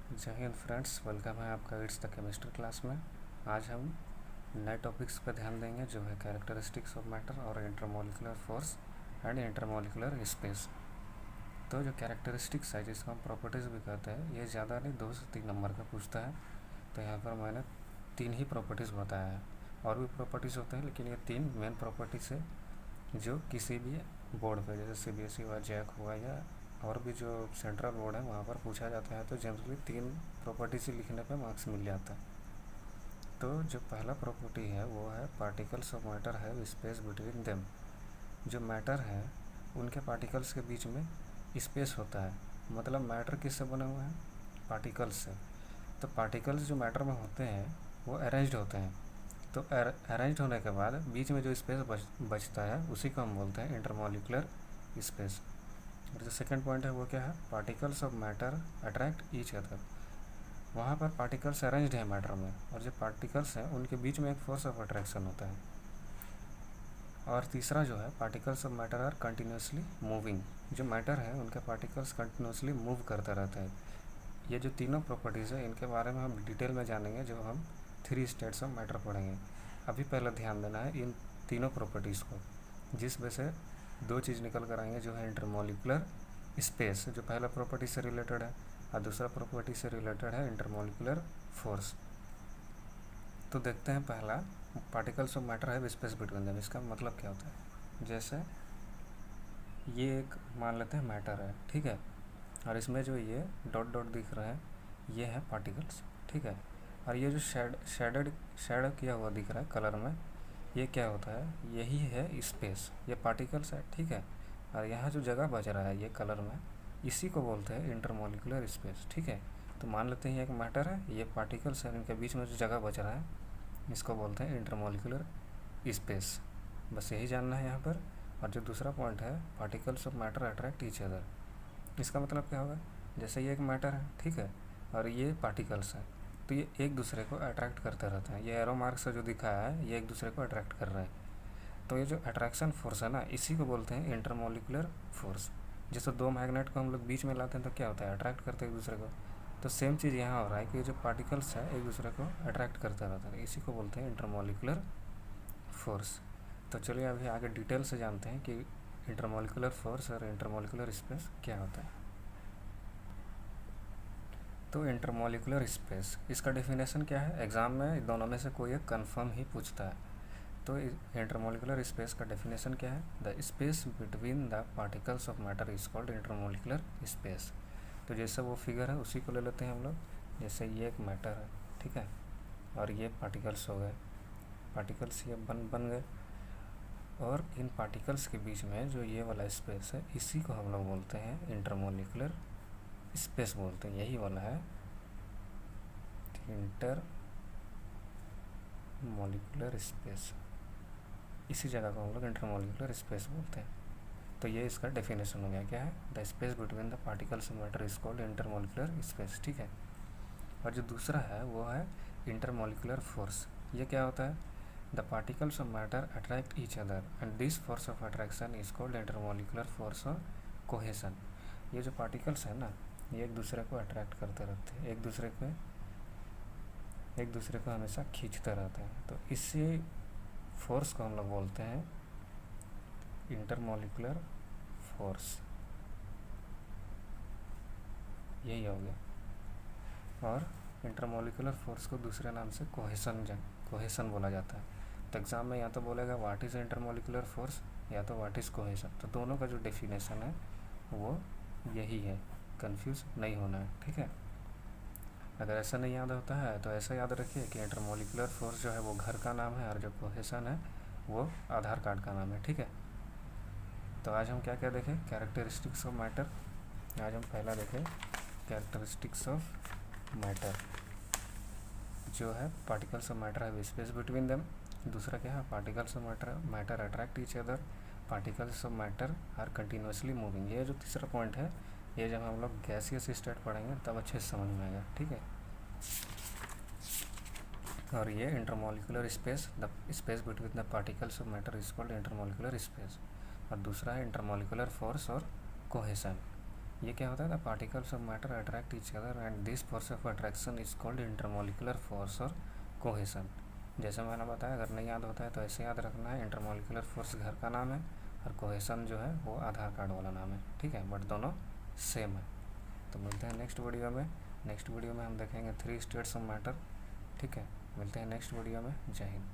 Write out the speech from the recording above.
जय Hind friends, welcome है आपका इट्स द केमिस्ट्री क्लास में। आज हम नए टॉपिक्स पर ध्यान देंगे जो है कैरेक्टरिस्टिक्स ऑफ मैटर और intermolecular force and intermolecular space. तो जो कैरेक्टरिस्टिक्स है जिसको हम प्रॉपर्टीज़ भी कहते हैं, ये ज़्यादा नहीं 2 से 3 नंबर का पूछता है। तो यहाँ पर मैंने 3 ही प्रॉपर्टीज़ बताया है। और भी प्रॉपर्टीज़ होते हैं लेकिन ये 3 मेन प्रॉपर्टीज़ है जो किसी भी बोर्ड पर जैसे CBSE हुआ, जैक हुआ या और भी जो सेंट्रल बोर्ड है वहाँ पर पूछा जाता है। तो जनरली 3 प्रॉपर्टी से लिखने पे मार्क्स मिल जाता है। तो जो पहला प्रॉपर्टी है वो है particles of matter have space between them. जो मैटर है उनके पार्टिकल्स के बीच में स्पेस होता है। मतलब मैटर किससे बने हुए हैं? पार्टिकल्स से। तो पार्टिकल्स जो मैटर में होते हैं वो अरेंज्ड होते हैं। तो अरेंज्ड होने के बाद बीच में जो स्पेस बचता है उसी को हम बोलते हैं इंटरमोलिकुलर स्पेस। और जो सेकंड पॉइंट है वो क्या है? Particles of matter attract each other. वहाँ पर पार्टिकल्स अरेंज्ड है मैटर में, और जो पार्टिकल्स हैं उनके बीच में एक फोर्स ऑफ अट्रैक्शन होता है। और तीसरा जो है particles of matter are continuously moving. जो मैटर है उनके पार्टिकल्स कंटिन्यूसली मूव करता रहता है। ये जो तीनों प्रॉपर्टीज़ है इनके बारे में हम डिटेल में जानेंगे जब हम 3 स्टेट्स ऑफ मैटर पढ़ेंगे। अभी पहले ध्यान देना है इन तीनों प्रॉपर्टीज़ को, जिस वजह से 2 चीज़ निकल कर आएंगे जो है इंटरमोलिकुलर स्पेस जो पहला प्रॉपर्टी से रिलेटेड है, और दूसरा प्रॉपर्टी से रिलेटेड है इंटरमोलिकुलर फोर्स। तो देखते हैं पहला, पार्टिकल्स ऑफ मैटर है स्पेस बिटवीन देम। इसका मतलब क्या होता है? जैसे ये एक मान लेते हैं मैटर है, ठीक है, और इसमें जो ये डॉट डॉट दिख रहा है ये है पार्टिकल्स, ठीक है। और ये जो शेड किया हुआ दिख रहा है कलर में, ये क्या होता है? यही है स्पेस, ये पार्टिकल्स है, ठीक है। और यहाँ जो जगह बच रहा है ये कलर में, इसी को बोलते हैं इंटरमोलिकुलर स्पेस, ठीक है। तो मान लेते हैं एक मैटर है, ये पार्टिकल्स है, इनके बीच में जो जगह बच रहा है इसको बोलते हैं इंटरमोलिकुलर स्पेस। बस यही जानना है यहाँ पर। और जो दूसरा पॉइंट है particles of matter attract each other, इसका मतलब क्या होगा? जैसे ये एक मैटर है, ठीक है, और ये पार्टिकल्स है, तो ये एक दूसरे को अट्रैक्ट करते रहते हैं। ये एरो मार्क से जो दिखाया है ये एक दूसरे को अट्रैक्ट कर रहे हैं। तो ये जो अट्रैक्शन फोर्स है ना, इसी को बोलते हैं इंटरमोलिकुलर फोर्स। जैसे 2 मैग्नेट को हम लोग बीच में लाते हैं तो क्या होता है? अट्रैक्ट करते हैं एक दूसरे को। तो सेम चीज़ यहाँ हो रहा है कि जो पार्टिकल्स है एक दूसरे को अट्रैक्ट करते रहते हैं, इसी को बोलते हैं इंटरमोलिकुलर फोर्स। तो चलिए अभी आगे डिटेल से जानते हैं कि इंटरमोलिकुलर फोर्स और इंटरमोलिकुलर स्पेस क्या होता है। तो इंटरमोलिकुलर स्पेस, इसका डेफिनेशन क्या है? एग्ज़ाम में दोनों में से कोई एक कन्फर्म ही पूछता है। तो इंटरमोलिकुलर स्पेस का डेफिनेशन क्या है? The space between the particles of matter is called intermolecular space. तो जैसे वो फिगर है उसी को ले लेते हैं हम लोग। जैसे ये एक मैटर है, ठीक है, और ये पार्टिकल्स हो गए, पार्टिकल्स ये बन गए, और इन पार्टिकल्स के बीच में जो ये वाला स्पेस है इसी को हम लोग बोलते हैं इंटरमोलिकुलर स्पेस बोलते हैं। यही वाला है इंटर मोलिकुलर स्पेस, इसी जगह को हम लोग इंटरमोलिकुलर स्पेस बोलते हैं। तो ये इसका डेफिनेशन हो गया, क्या है? The space between the particles of matter is called intermolecular space, ठीक है। और जो दूसरा है वो है इंटरमोलिकुलर फोर्स। ये क्या होता है? The particles of matter attract each other and this force of attraction is called intermolecular force और कोहेसन। ये जो पार्टिकल्स है ना, ये एक दूसरे को अट्रैक्ट करते रहते हैं, एक दूसरे को हमेशा खींचते रहते हैं। तो इसी फोर्स को हम लोग बोलते हैं इंटरमोलिकुलर फोर्स। यही हो गया। और इंटरमोलिकुलर फोर्स को दूसरे नाम से कोहेसन बोला जाता है। तो एग्ज़ाम में या तो बोलेगा व्हाट इज़ इंटरमोलिकुलर फोर्स या तो व्हाट इज़ कोहेसन। तो दोनों का जो डेफिनेशन है वो यही है, कंफ्यूज नहीं होना है, ठीक है। अगर ऐसा नहीं याद होता है तो ऐसा याद रखिए कि इंटरमोलिकुलर फोर्स जो है वो घर का नाम है और जो कोहेसन है वो आधार कार्ड का नाम है, ठीक है। तो आज हम क्या क्या देखें? Characteristics of matter. आज हम पहला देखें कैरेक्टरिस्टिक्स ऑफ मैटर, जो है पार्टिकल्स ऑफ मैटर है स्पेस बिटवीन देम। दूसरा क्या है? Particles of matter attract each other, particles of matter are continuously moving. ये जो तीसरा पॉइंट है ये जब हम लोग गैसियस स्टेट पढ़ेंगे तब अच्छे से समझ में आएगा, ठीक है। और ये intermolecular space, the space between the particles of matter is called intermolecular space. और दूसरा है इंटरमोलिकुलर फोर्स और कोहेसन। ये क्या होता है, the particles of matter attract each other and this force of attraction is called intermolecular force और cohesion. जैसे मैंने बताया, अगर नहीं याद होता है तो ऐसे याद रखना है, इंटरमोलिकुलर फोर्स घर का नाम है और कोहेसन जो है वो आधार कार्ड वाला नाम है, ठीक है, बट दोनों सेम है। तो मिलते हैं नेक्स्ट वीडियो में। नेक्स्ट वीडियो में हम देखेंगे 3 स्टेट्स ऑफ मैटर, ठीक है। मिलते हैं नेक्स्ट वीडियो में। जय हिंद।